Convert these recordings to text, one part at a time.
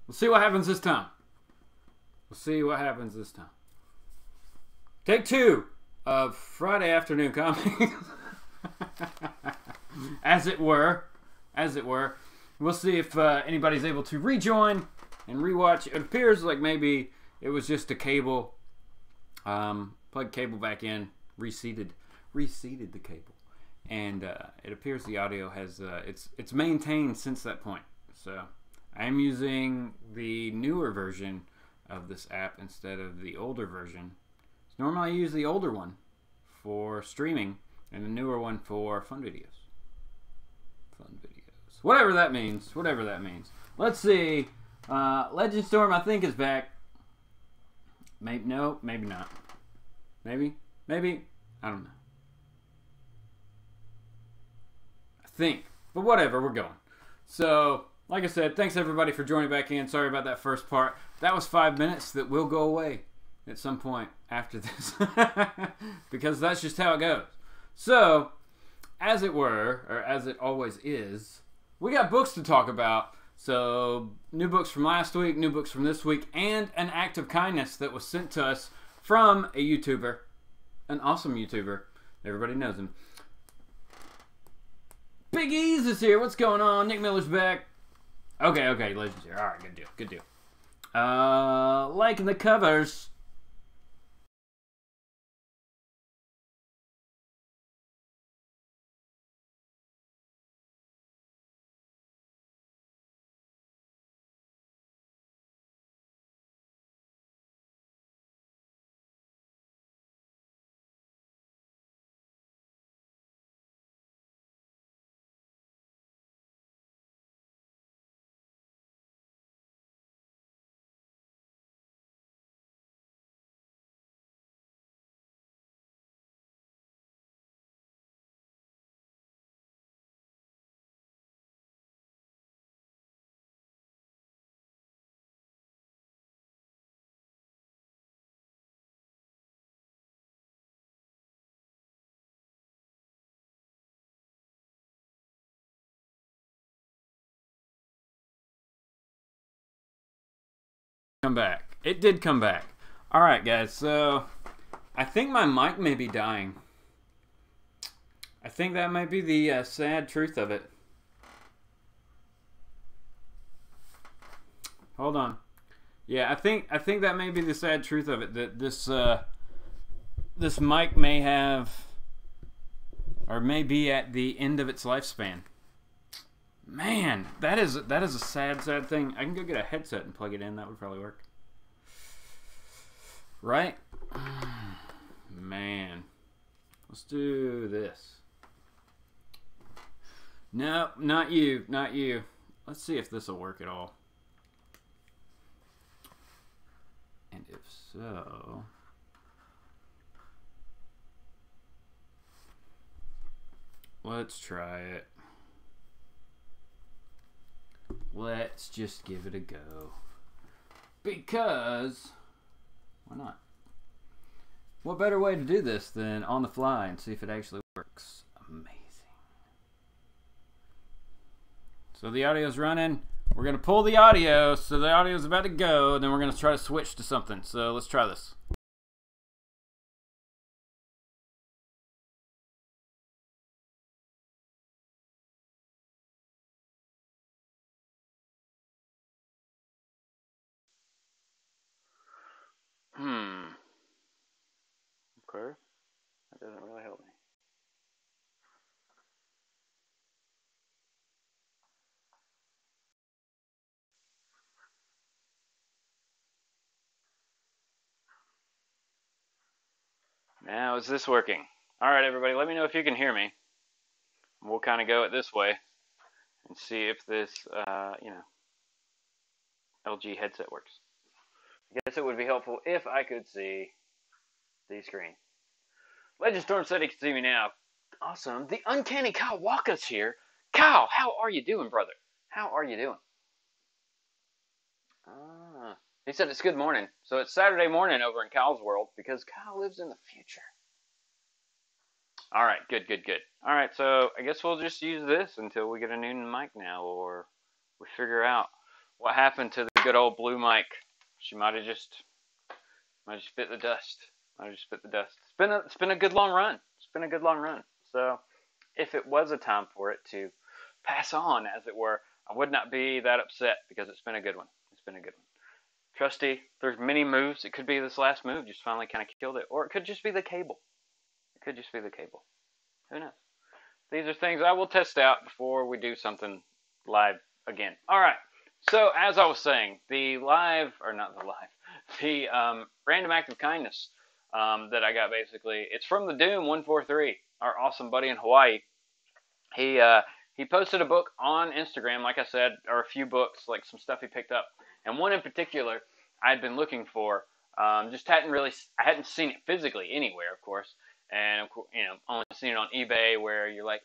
We'll see what happens this time. We'll see what happens this time. Take 2 of Friday Afternoon Comics. As it were. We'll see if anybody's able to rejoin and rewatch. It appears like maybe it was just a cable. Plugged cable back in, reseated the cable, and it appears the audio has it's maintained since that point. So I'm using the newer version of this app instead of the older version. So normally I use the older one for streaming and the newer one for fun videos. Whatever that means. Let's see. Legend Storm, I think, is back. Maybe no, maybe not. Maybe. I don't know. I think. But whatever, we're going. So, like I said, thanks everybody for joining back in. Sorry about that first part. That was 5 minutes that will go away at some point after this. Because that's just how it goes. So, as it were, or as it always is, we got books to talk about. So, new books from last week, new books from this week, and an act of kindness that was sent to us from a YouTuber. An awesome YouTuber. Everybody knows him. Big E's is here. What's going on? Nick Miller's back. Okay, Legend's here. Alright, good deal. Liking the covers. Come back. It did come back. Alright, guys, so I think my mic may be dying. I think that might be the sad truth of it. Hold on. Yeah, I think that may be the sad truth of it. That this mic may have, or may be at the end of its lifespan. Man, that is a sad thing. I can go get a headset and plug it in. That would probably work. Right? Man. Let's do this. No, not you. Let's see if this will work at all. And if so... let's try it. Let's just give it a go. Because, why not? What better way to do this than on the fly and see if it actually works? Amazing. So the audio's running. We're going to pull the audio, so the audio's about to go, and then we're going to try to switch to something. So let's try this. Okay. That doesn't really help me. Now, is this working? All right, everybody, let me know if you can hear me. We'll kind of go it this way and see if this, LG headset works. I guess it would be helpful if I could see the screen. Legend Storm said he can see me now. Awesome. The uncanny Kyle Walker's here. Kyle, how are you doing, brother? How are you doing? He said it's good morning. So it's Saturday morning over in Kyle's world because Kyle lives in the future. All right, good. All right, so I guess we'll just use this until we get a new mic now, or we figure out what happened to the the good old blue mic. She might have just bit the dust. It's been a good long run. So if it was a time for it to pass on, as it were, I would not be that upset because it's been a good one. Trusty, there's many moves. It could be this last move just finally kind of killed it, or it could just be the cable. Who knows? These are things I will test out before we do something live again. All right. So as I was saying, the random act of kindness that I got, basically, it's from the Doom 143, our awesome buddy in Hawaii. He posted a book on Instagram, like I said, or a few books, like some stuff he picked up, and one in particular I had been looking for. I hadn't seen it physically anywhere, of course, and only seen it on eBay, where you're like,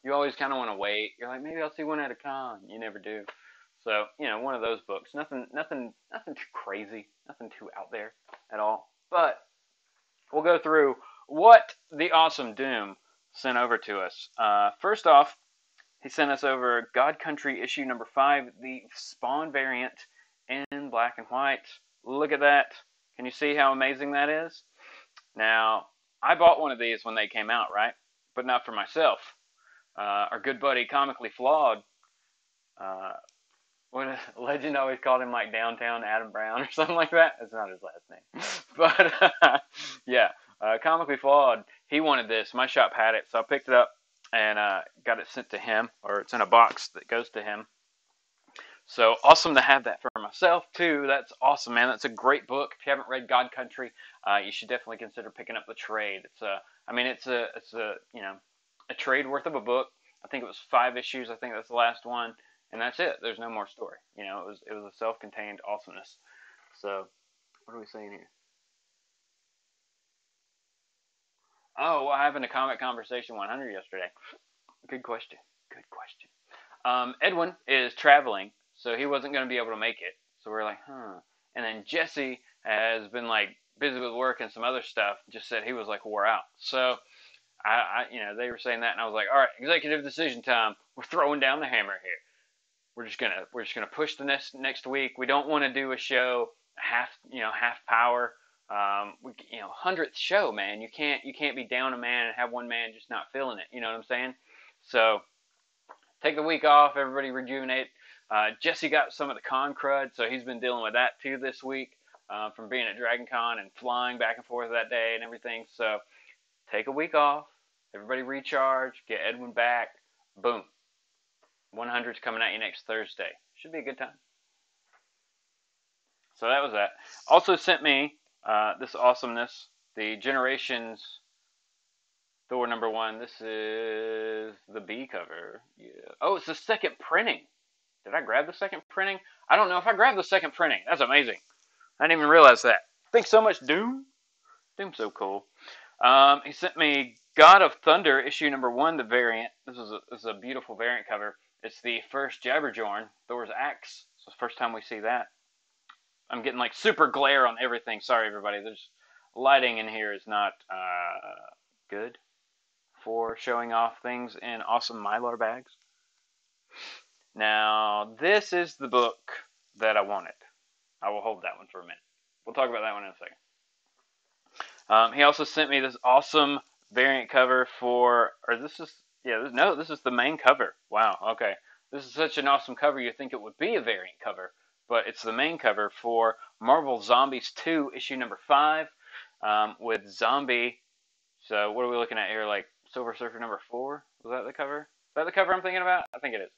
you always kind of want to wait. You're like, maybe I'll see one at a con. You never do. So, one of those books. Nothing too crazy, nothing too out there at all. But we'll go through what the awesome Doom sent over to us. First off, he sent us over God Country issue number 5, the Spawn variant in black and white. Look at that. Can you see how amazing that is? Now, I bought one of these when they came out, right? But not for myself. Our good buddy, Comically Flawed, Legend always called him like Downtown Adam Brown or something like that. That's not his last name. But, yeah, Comically Flawed, he wanted this. My shop had it, so I picked it up and got it sent to him, or it's in a box that goes to him. So awesome to have that for myself too. That's awesome, man. That's a great book. If you haven't read God Country, you should definitely consider picking up the trade. It's a trade worth of a book. I think it was 5 issues. I think that's the last one, and that's it. There's no more story. It was a self-contained awesomeness. So, what are we saying here? Oh, what happened to ComiConversation 100 yesterday? Good question. Edwin is traveling, so he wasn't going to be able to make it. So we're like, And then Jesse has been like busy with work and some other stuff. Just said he was like wore out. So they were saying that, and I was like, all right, executive decision time. We're throwing down the hammer here. We're just gonna push the next week. We don't want to do a show half power. 100th show, man. You can't be down a man and have one man just not feeling it. You know what I'm saying? So take the week off. Everybody rejuvenate. Jesse got some of the con crud, so he's been dealing with that too this week from being at Dragon Con and flying back and forth that day and everything. So take a week off. Everybody recharge. Get Edwin back. Boom. 100's coming at you next Thursday. Should be a good time. So that was that. Also sent me this awesomeness, the Generations Thor number 1. This is the B cover. Yeah. Oh, it's the second printing. Did I grab the second printing? I don't know if I grabbed the second printing. That's amazing. I didn't even realize that. Thanks so much, Doom. Doom's so cool. He sent me God of Thunder issue number 1, the variant. This is a beautiful variant cover. It's the first Jabberjorn, Thor's axe. It's the first time we see that. I'm getting like super glare on everything. Sorry, everybody. There's lighting in here is not good for showing off things in awesome Mylar bags. Now, this is the book that I wanted. I will hold that one for a minute. We'll talk about that one in a second. He also sent me this awesome variant cover this is the main cover. Wow, okay. This is such an awesome cover, you'd think it would be a variant cover, but it's the main cover for Marvel Zombies 2, issue number 5, with Zombie. So what are we looking at here, like Silver Surfer number 4? Was that the cover? Is that the cover I'm thinking about? I think it is.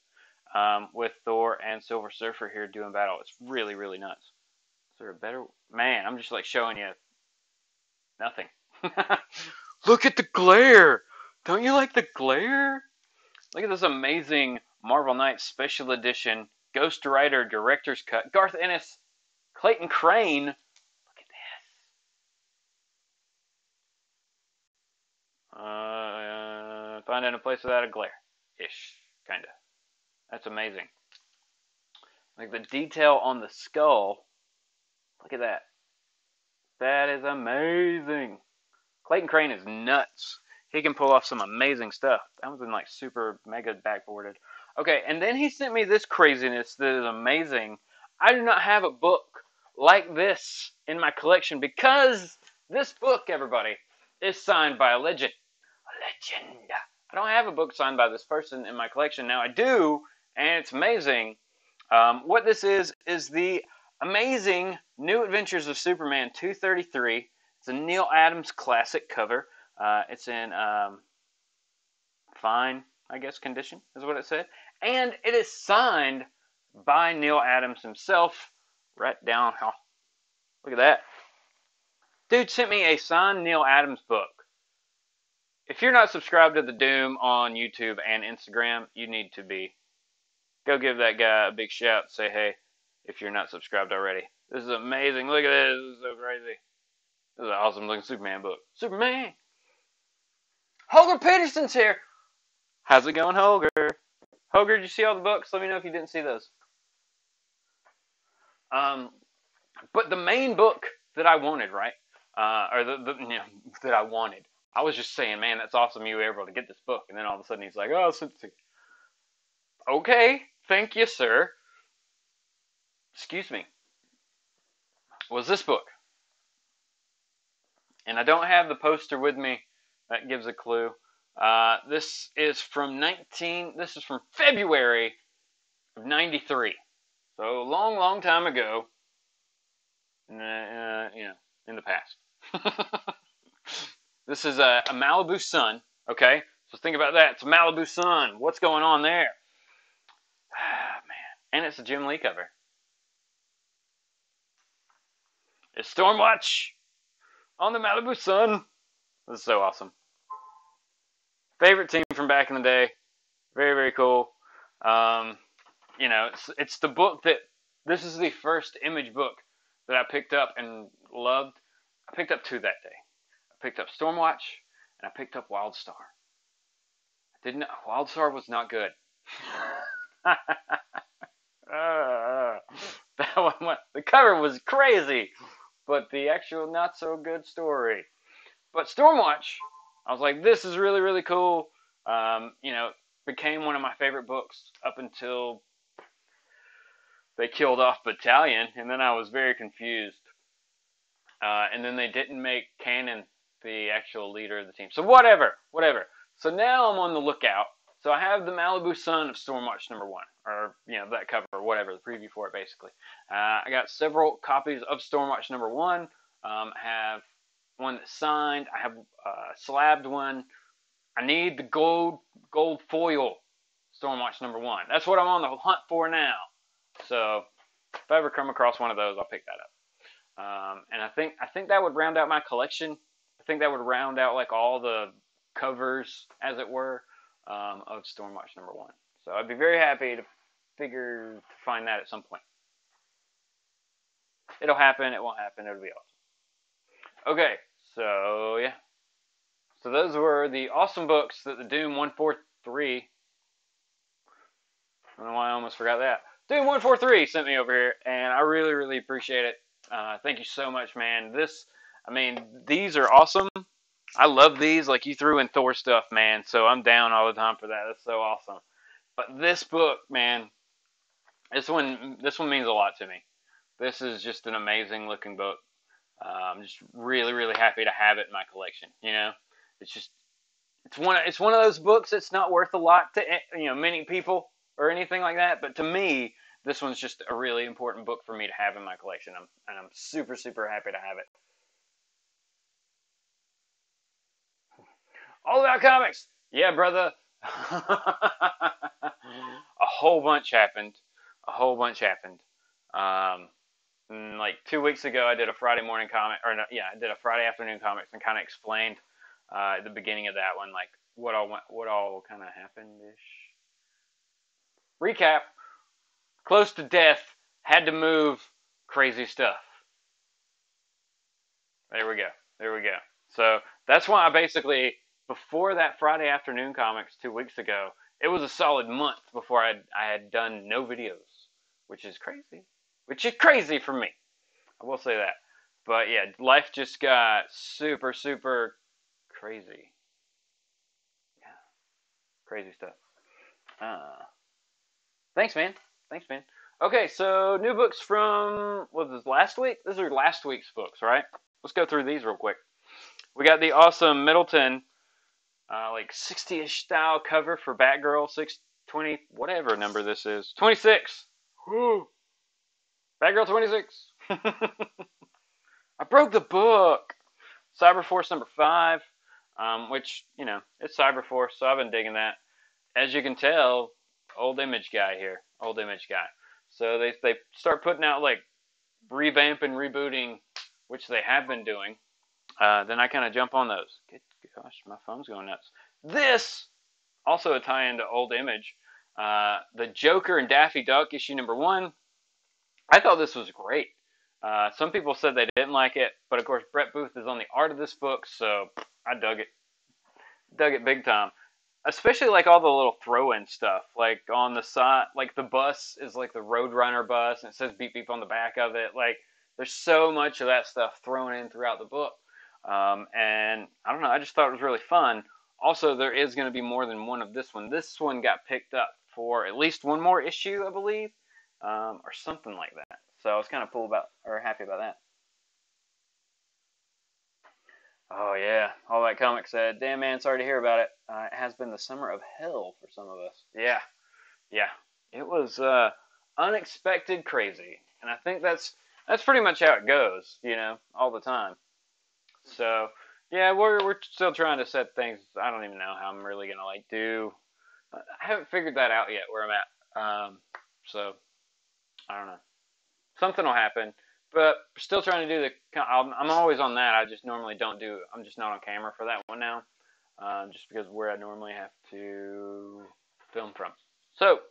With Thor and Silver Surfer here doing battle. It's really, really nuts. Is there a better... Man, I'm just like showing you nothing. Look at the glare! Don't you like the glare? Look at this amazing Marvel Knights Special Edition Ghost Rider Director's Cut. Garth Ennis, Clayton Crane. Look at this. Find in a place without a glare-ish, kinda. That's amazing. Like the detail on the skull. Look at that. That is amazing. Clayton Crane is nuts. He can pull off some amazing stuff. That one's been like super mega backboarded. Okay, and then he sent me this craziness that is amazing. I do not have a book like this in my collection because this book, everybody, is signed by a legend. A legend. I don't have a book signed by this person in my collection. Now I do, and it's amazing. What this is the amazing New Adventures of Superman 233. It's a Neil Adams classic cover. It's in fine, I guess, condition is what it said. And it is signed by Neil Adams himself. Right down. Oh, look at that. Dude sent me a signed Neil Adams book. If you're not subscribed to The Doom on YouTube and Instagram, you need to be. Go give that guy a big shout. Say hey if you're not subscribed already. This is amazing. Look at this. This is so crazy. This is an awesome looking Superman book. Superman! Holger Peterson's here! How's it going, Holger? Holger, did you see all the books? Let me know if you didn't see those. But the main book that I wanted, right? That I wanted. I was just saying, man, that's awesome you were able to get this book. And then all of a sudden he's like, oh, I'll send it to you. Okay, thank you, sir. Excuse me. Was this book. And I don't have the poster with me. That gives a clue. This is from February of 93. So long time ago. In the past. This is a Malibu sun. Okay, so think about that. It's a Malibu sun. What's going on there? Man, and it's a Jim Lee cover. It's Stormwatch on the Malibu sun. This is so awesome. Favorite team from back in the day. Very, very cool. It's the book that, this is the first Image book that I picked up and loved. I picked up two that day. I picked up Stormwatch and I picked up Wildstar. Wildstar was not good. That one, the cover was crazy, but the actual not so good story. But Stormwatch, I was like, this is really, really cool. Became one of my favorite books up until they killed off Battalion, and then I was very confused. And then they didn't make Cannon the actual leader of the team. So whatever. So now I'm on the lookout. So I have the Malibu Sun of Stormwatch #1, or that cover, or whatever, the preview for it basically. I got several copies of Stormwatch #1. I have one that's signed. I have a slabbed one. I need the gold foil Stormwatch #1. That's what I'm on the hunt for now. So if I ever come across one of those, I'll pick that up. And I think that would round out my collection. I think that would round out like all the covers, as it were, of Stormwatch #1. So I'd be very happy to find that at some point. It'll happen. It won't happen. It'll be awesome. Okay, so yeah. So those were the awesome books that the Doom 143. I don't know why I almost forgot that. Doom 143 sent me over here, and I really, really appreciate it. Thank you so much, man. These are awesome. I love these. Like, you threw in Thor stuff, man, so I'm down all the time for that. That's so awesome. But this book, man, this one means a lot to me. This is just an amazing looking book. I'm just really, really happy to have it in my collection. It's one of those books that's not worth a lot to many people or anything like that. But to me, this one's just a really important book for me to have in my collection. I'm super, super happy to have it. All about comics. Yeah, brother. A whole bunch happened. Like 2 weeks ago, I did a Friday morning comic, I did a Friday afternoon comics and kind of explained at the beginning of that one, like what all kind of happened-ish. Recap: close to death, had to move, crazy stuff. There we go. So that's why I basically, before that Friday afternoon comics 2 weeks ago, it was a solid month before I had done no videos, which is crazy for me. I will say that. But yeah, life just got super, super crazy. Yeah, crazy stuff. Thanks, man. Thanks, man. Okay, so new books from, what was this, last week? These are last week's books, right? Let's go through these real quick. We got the awesome Middleton, like 60-ish style cover for Batgirl, 620, whatever number this is. 26! Woo! Batgirl 26! I broke the book! Cyberforce number 5, which, you know, it's Cyberforce, so I've been digging that. As you can tell, old image guy here. Old image guy. So they start putting out, like, revamping, rebooting, which they have been doing. Then I kind of jump on those. Gosh, my phone's going nuts. This, also a tie-in to old image. The Joker and Daffy Duck, issue number 1. I thought this was great. Some people said they didn't like it, but of course Brett Booth is on the art of this book, so I dug it. Dug it big time. Especially like all the little throw-in stuff, like on the side, like the bus is like the Roadrunner bus, and it says beep beep on the back of it. Like there's so much of that stuff thrown in throughout the book, and I don't know, I just thought it was really fun. Also, there is going to be more than one of this one. This one got picked up for at least one more issue, I believe, or something like that. So I was kind of happy about that. Oh yeah, all that comic said. Damn man, sorry to hear about it. It has been the summer of hell for some of us. Yeah, yeah. It was unexpected crazy, and I think that's pretty much how it goes, you know, all the time. So yeah, we're still trying to set things. I don't even know how I'm really gonna like do. I haven't figured that out yet where I'm at. So I don't know. Something will happen. But still trying to do I'm always on that. I just normally don't do. I'm just not on camera for that one now, just because where I normally have to film from. So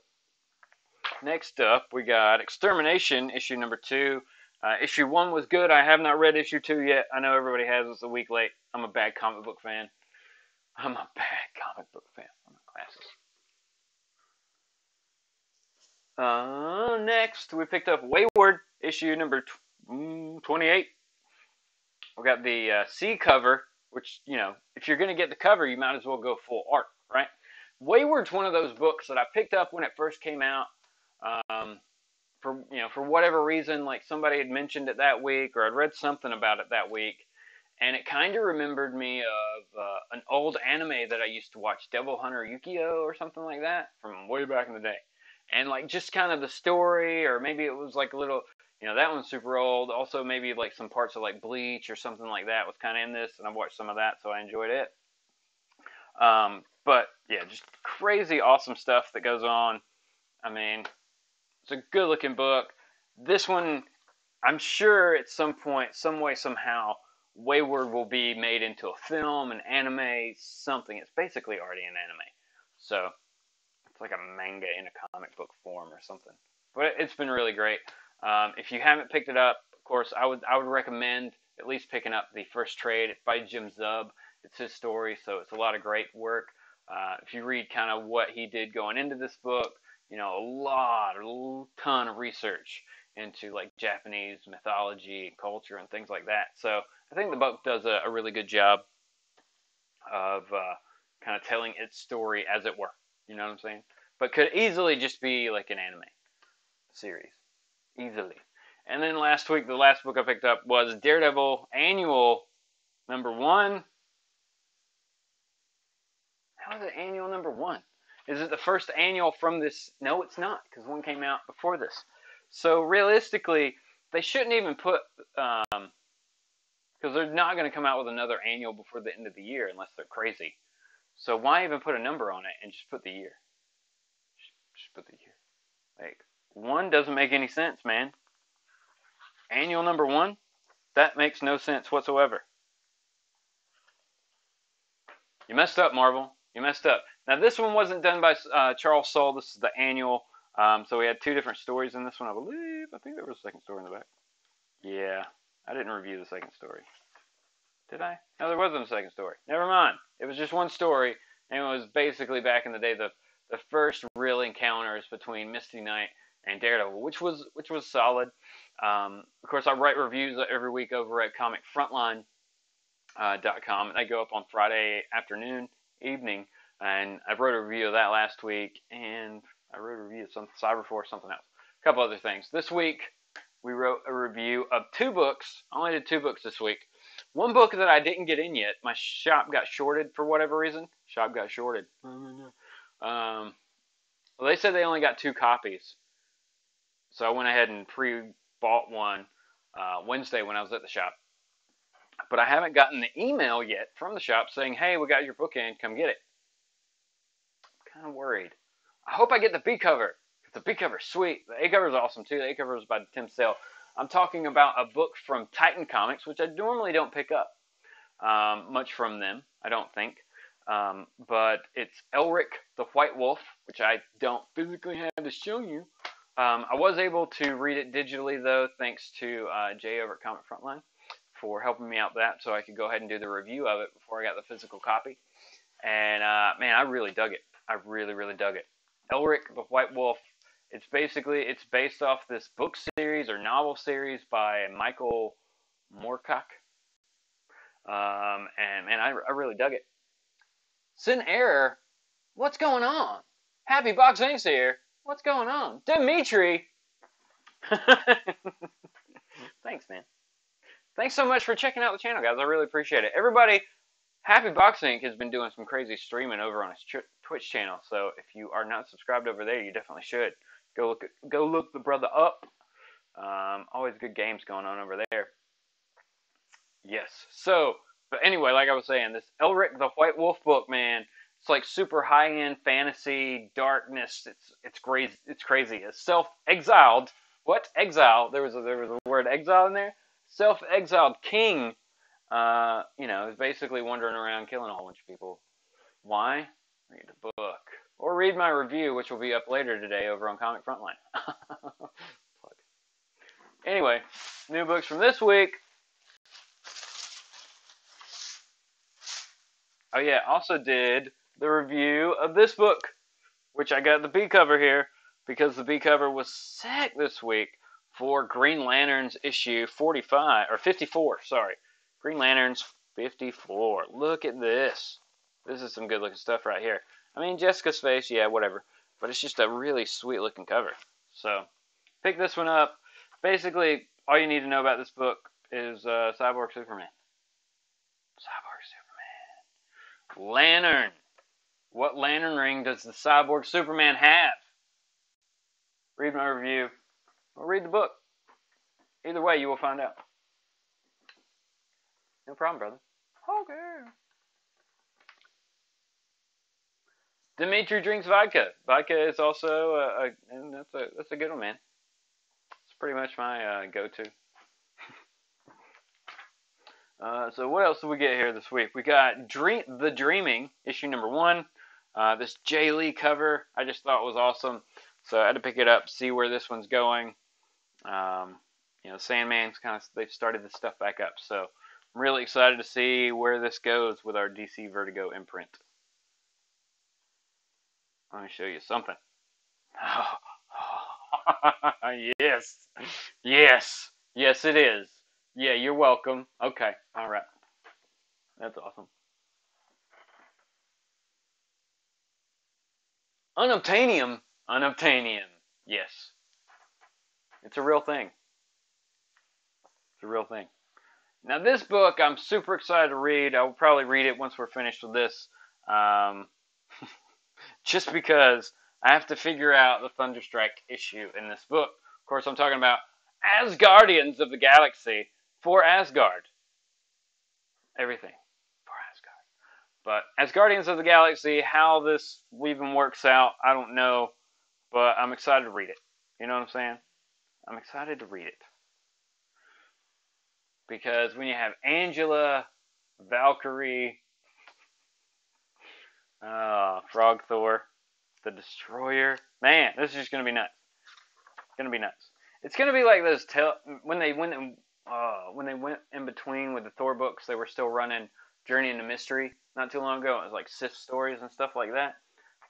next up we got Extermination issue number 2. Issue 1 was good. I have not read issue 2 yet. I know everybody has. It's a week late. I'm a bad comic book fan. I'm a bad comic book fan. I'm glasses. Next we picked up Wayward issue number 28. We got the C cover, which, you know, if you're going to get the cover, you might as well go full art, right? Wayward's one of those books that I picked up when it first came out. For whatever reason, like somebody had mentioned it that week, or I'd read something about it that week, and it kind of remembered me of an old anime that I used to watch, Devil Hunter Yukio or something like that, from way back in the day. And like just kind of the story, or maybe it was like a little, you know, that one's super old. Also maybe like some parts of like Bleach or something like that was kind of in this, and I've watched some of that, so I enjoyed it. But yeah, just crazy awesome stuff that goes on. I mean, it's a good looking book. This one, I'm sure at some point, some way, somehow, Wayward will be made into a film, an anime, something. It's basically already an anime. So it's like a manga in a comic book form or something. But it's been really great. If you haven't picked it up, of course, I would recommend at least picking up the first trade. It's by Jim Zub. It's his story, so it's a lot of great work. If you read kind of what he did going into this book, you know, a ton of research into like Japanese mythology and culture and things like that. So I think the book does a really good job of kind of telling its story as it were. You know what I'm saying? But could easily just be like an anime series. Easily. And then last week, the last book I picked up was Daredevil Annual number 1. How is it annual number 1? Is it the first annual from this? No, it's not, because one came out before this. So realistically, they shouldn't even put, because they're not going to come out with another annual before the end of the year unless they're crazy. So why even put a number on it and just put the year? Just put the year. Like, 1 doesn't make any sense, man. Annual number 1? That makes no sense whatsoever. You messed up, Marvel. You messed up. Now, this one wasn't done by Charles Soule. This is the annual. So we had 2 different stories in this one, I believe. I think there was a second story in the back. Yeah, I didn't review the second story. Did I? No, there wasn't a second story. Never mind. It was just one story, and it was basically back in the day the first real encounters between Misty Knight and Daredevil, which was solid. Of course, I write reviews every week over at ComicFrontline.com. And I go up on Friday evening, and I wrote a review of that last week, and I wrote a review of some Cyberforce, something else. A couple other things. This week, we wrote a review of 2 books. I only did 2 books this week. One book that I didn't get in yet. My shop got shorted for whatever reason. Shop got shorted. Well, they said they only got 2 copies. So I went ahead and pre-bought one Wednesday when I was at the shop. But I haven't gotten the email yet from the shop saying, hey, we got your book in, come get it. I'm kind of worried. I hope I get the B cover. The B cover's sweet. The A cover is awesome too. The A cover is by Tim Sale. I'm talking about a book from Titan Comics, which I normally don't pick up much from them, I don't think. But it's Elric the White Wolf, which I don't physically have to show you. I was able to read it digitally, though, thanks to Jay over at ComicFrontline for helping me out with that, so I could go ahead and do the review of it before I got the physical copy. And, man, I really dug it. I really, really dug it. Elric the White Wolf, it's based off this book series or novel series by Michael Moorcock. And, man, I really dug it. Sin Error, what's going on? Happy Box Inks here. What's going on? Dimitri! Thanks, man. Thanks so much for checking out the channel, guys. I really appreciate it. Everybody, Happy Box Ink has been doing some crazy streaming over on his Twitch channel, so if you are not subscribed over there, you definitely should. Go look the brother up. Always good games going on over there. Yes. So, but anyway, like I was saying, this Elric the White Wolf book, man, it's like super high-end fantasy darkness. It's crazy. It's crazy. A self-exiled. What? Exile. There was a word exile in there. Self-exiled king. Is basically wandering around killing a whole bunch of people. Why? Read the book or read my review, which will be up later today over on ComicFrontline. Anyway, new books from this week. Oh yeah, also did the review of this book, which I got the B cover here because the B cover was sick this week for Green Lanterns issue 54, sorry. Green Lanterns 54. Look at this. This is some good looking stuff right here. I mean, Jessica's face, yeah, whatever. But it's just a really sweet looking cover. So, pick this one up. Basically, all you need to know about this book is Cyborg Superman. Cyborg Superman. Lantern. What lantern ring does the Cyborg Superman have? Read my review or read the book. Either way, you will find out. No problem, brother. Okay. Dimitri drinks vodka. Vodka is also and that's a good one, man. It's pretty much my go-to. So what else did we get here this week? We got The Dreaming, issue number 1. This Jay Lee cover I just thought was awesome. So I had to pick it up, see where this one's going. Sandman's they've started this stuff back up. So I'm really excited to see where this goes with our DC Vertigo imprint. Let me show you something. Yes. Yes. Yes, it is. Yeah, you're welcome. Okay. All right. That's awesome. Unobtainium. Unobtainium. Yes. It's a real thing. It's a real thing. Now, this book, I'm super excited to read. I will probably read it once we're finished with this. Just because I have to figure out the Thunderstrike issue in this book. Of course, I'm talking about Asgardians of the Galaxy for Asgard. Everything for Asgard. But Asgardians of the Galaxy, how this even works out, I don't know. But I'm excited to read it. You know what I'm saying? I'm excited to read it. Because when you have Angela, Valkyrie, Frog Thor, the Destroyer, man, this is just gonna be nuts. It's gonna be nuts. It's gonna be like those when they went in between with the Thor books, they were still running Journey into Mystery not too long ago. It was like Sif stories and stuff like that.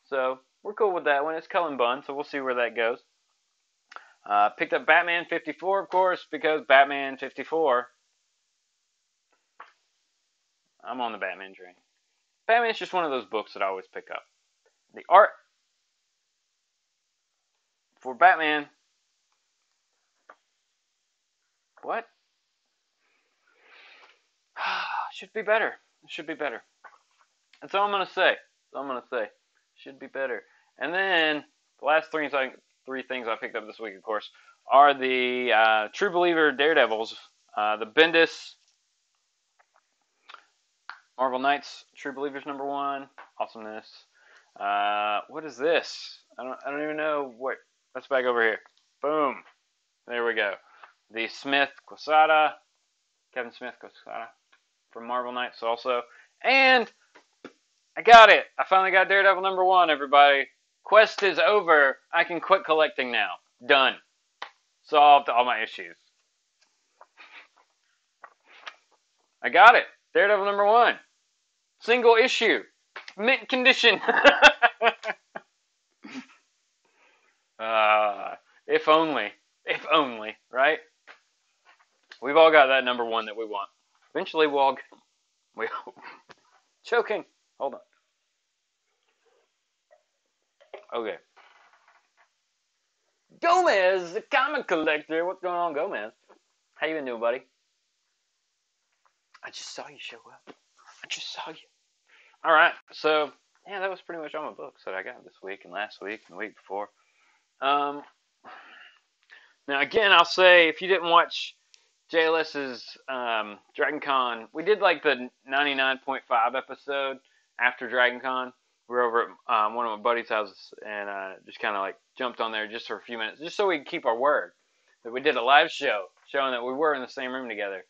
So we're cool with that one. It's Cullen Bunn, so we'll see where that goes. Picked up Batman 54, of course, because Batman 54. I'm on the Batman train. Batman's just one of those books that I always pick up. The art for Batman. What? Should be better. It should be better. That's all I'm gonna say. That's all I'm gonna say. Should be better. And then the last three things I picked up this week, of course, are the True Believer Daredevils, the Bendis Marvel Knights True Believers #1. Awesomeness. What is this? I don't even know what. Let's back over here. Boom. There we go. The Kevin Smith Quesada from Marvel Knights also. And I got it. I finally got Daredevil #1, everybody. Quest is over. I can quit collecting now. Done. Solved all my issues. I got it. Daredevil #1. Single issue. Mint condition. If only. If only, right? We've all got that #1 that we want. Eventually we'll choking. Hold on. Okay. Gomez, the comic collector. What's going on, Gomez? How you been doing, buddy? I just saw you show up. I just saw you. All right. So, yeah, that was pretty much all my books that I got this week and last week and the week before. Now, again, I'll say, if you didn't watch JLS's Dragon Con, we did like the 99.5 episode after Dragon Con. We were over at one of my buddy's houses and just kind of like jumped on there just for a few minutes, just so we could keep our word that we did a live show showing that we were in the same room together.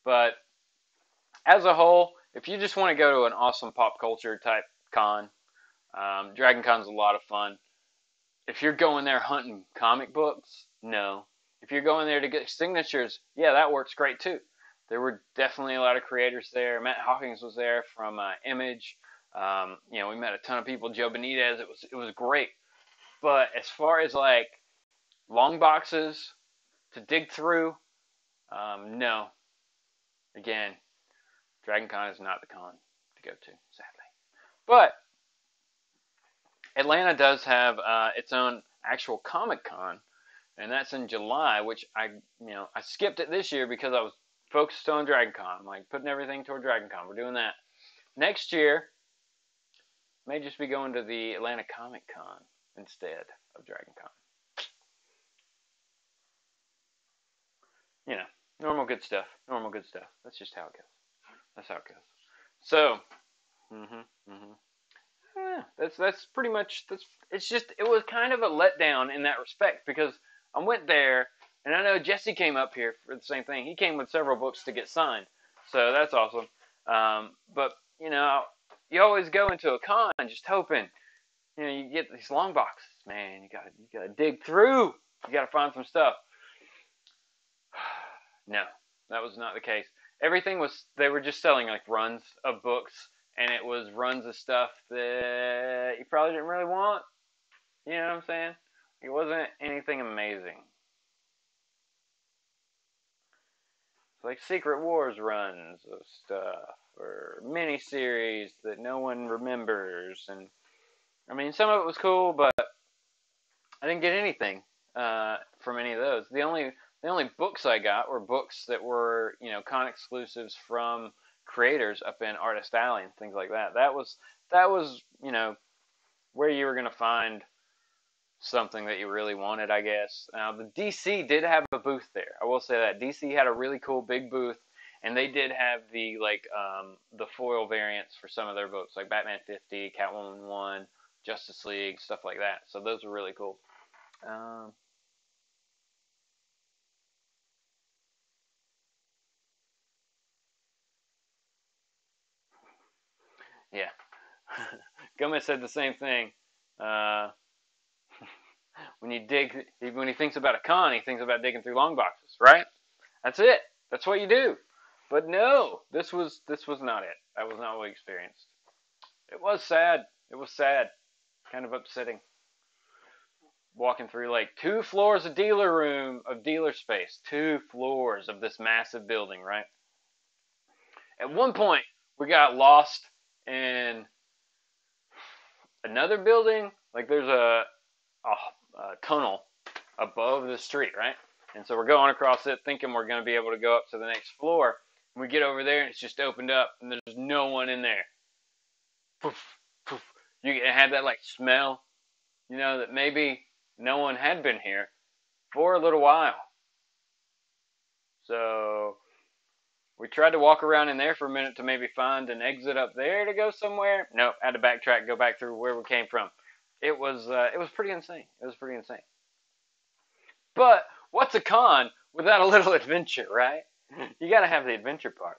But as a whole, if you just want to go to an awesome pop culture type con, Dragon Con's a lot of fun. If you're going there hunting comic books, no. If you're going there to get signatures, yeah, that works great too. There were definitely a lot of creators there. Matt Hawkins was there from Image. We met a ton of people. Joe Benitez. It was great. But as far as like long boxes to dig through, no. Again, Dragon Con is not the con to go to, sadly. But Atlanta does have its own actual Comic Con, and that's in July, which I skipped it this year because I was focused on Dragon Con. I'm like putting everything toward Dragon Con. We're doing that. Next year, may just be going to the Atlanta Comic Con instead of Dragon Con. Normal good stuff. Normal good stuff. That's just how it goes. That's how it goes. So, that's pretty much. It was kind of a letdown in that respect because I went there, and I know Jesse came up here for the same thing. He came with several books to get signed, so that's awesome. But you always go into a con just hoping, you get these long boxes, man. You gotta dig through. You gotta find some stuff. No, that was not the case. They were just selling like runs of books, and it was runs of stuff that you probably didn't really want. You know what I'm saying? It wasn't anything amazing. It's like Secret Wars runs of stuff, or miniseries that no one remembers, and I mean, some of it was cool, but I didn't get anything from any of those. The only books I got were books that were, con exclusives from creators up in Artist Alley and things like that. That was, where you were going to find something that you really wanted, I guess. Now, the DC did have a booth there. I will say that. DC had a really cool big booth, and they did have the foil variants for some of their books, like Batman 50, Catwoman 1, Justice League, stuff like that. So those were really cool. Yeah. Gomez said the same thing. When he thinks about a con, he thinks about digging through long boxes, right? That's it. That's what you do. But no, this was not it. That was not what we experienced. It was sad. It was sad. Kind of upsetting. Walking through like 2 floors of dealer space. 2 floors of this massive building, right? At one point, we got lost in another building. Like there's a tunnel above the street, right? And so we're going across it thinking we're going to be able to go up to the next floor. And we get over there and it's just opened up and there's no one in there. Poof, poof. You had that like smell, you know, that maybe no one had been here for a little while. So we tried to walk around in there for a minute to maybe find an exit up there to go somewhere. Nope, had to backtrack, go back through where we came from. It was pretty insane. It was pretty insane. But what's a con without a little adventure, right? You got to have the adventure part.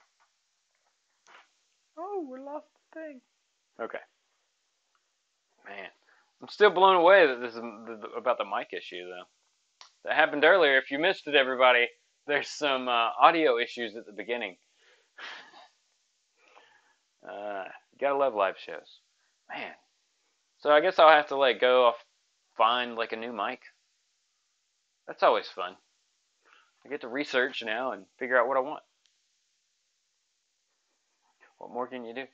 Oh, we lost the thing. Okay. Man, I'm still blown away that this is about the mic issue, though. That happened earlier. If you missed it, everybody, there's some audio issues at the beginning. Gotta love live shows. Man. So I guess I'll have to like go off, find like a new mic. That's always fun. I get to research now and figure out what I want. What more can you do?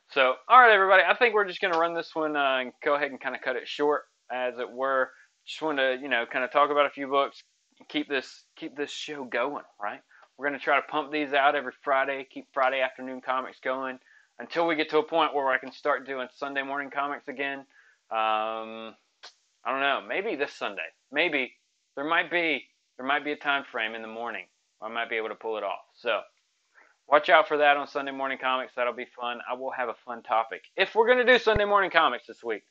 So, all right, everybody. I think we're just going to run this one and go ahead and kind of cut it short, as it were. Just want to, kind of talk about a few books, keep this show going, right? We're going to try to pump these out every Friday, keep Friday afternoon comics going until we get to a point where I can start doing Sunday morning comics again. I don't know. Maybe this Sunday. Maybe there might be a time frame in the morning where I might be able to pull it off. So watch out for that on Sunday morning comics. That'll be fun. I will have a fun topic. If we're going to do Sunday morning comics this week,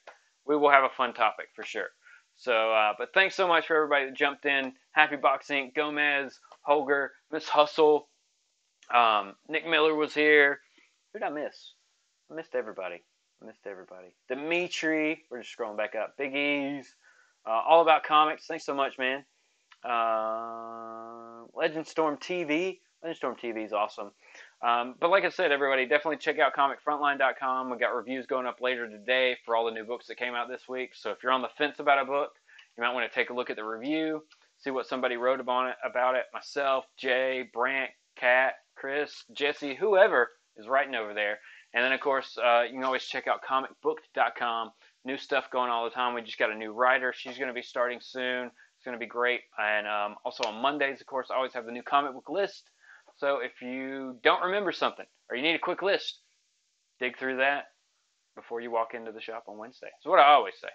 we will have a fun topic for sure. So, but thanks so much for everybody that jumped in. Happy Boxing, Gomez, Holger, Miss Hustle, Nick Miller was here. Who did I miss? I missed everybody. Dimitri, we're just scrolling back up. Big E's, All About Comics. Thanks so much, man. Legend Storm TV. Legend Storm TV is awesome. But like I said, everybody, definitely check out ComicFrontline.com. We got reviews going up later today for all the new books that came out this week. So if you're on the fence about a book, you might want to take a look at the review, see what somebody wrote about it. Myself, Jay, Brant, Kat, Chris, Jesse, whoever is writing over there. And then, of course, you can always check out comicbooked.com. New stuff going all the time. We just got a new writer. She's going to be starting soon. It's going to be great. And also on Mondays, of course, I always have the new comic book list. So if you don't remember something or you need a quick list, dig through that before you walk into the shop on Wednesday. That's what I always say.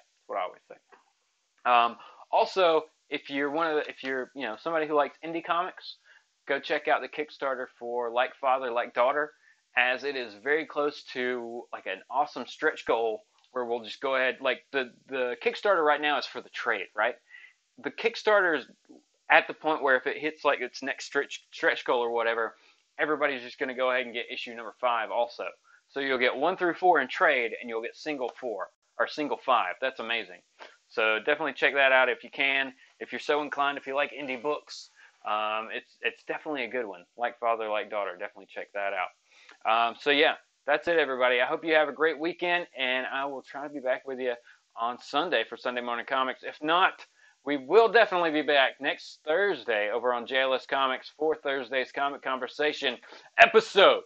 Also, if you're somebody who likes indie comics, go check out the Kickstarter for Like Father, Like Daughter, as it is very close to like an awesome stretch goal where we'll just go ahead. Like the Kickstarter right now is for the trade, right? The Kickstarter is at the point where if it hits like its next stretch goal or whatever, everybody's just going to go ahead and get issue number 5 also. So you'll get 1 through 4 in trade, and you'll get single 4 or single 5. That's amazing. So definitely check that out if you can. If you're so inclined, if you like indie books, it's definitely a good one. Like Father, Like Daughter. Definitely check that out. So yeah, that's it, everybody. I hope you have a great weekend, and I will try to be back with you on Sunday for Sunday Morning Comics. If not, we will definitely be back next Thursday over on JLS Comics for Thursday's Comic Conversation, episode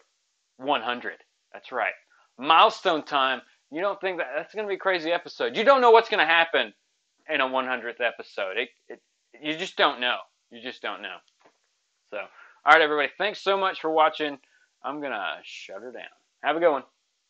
100. That's right. Milestone time. You don't think that's going to be a crazy episode. You don't know what's going to happen in a 100th episode. You just don't know. So, all right, everybody. Thanks so much for watching. I'm going to shut her down. Have a good one.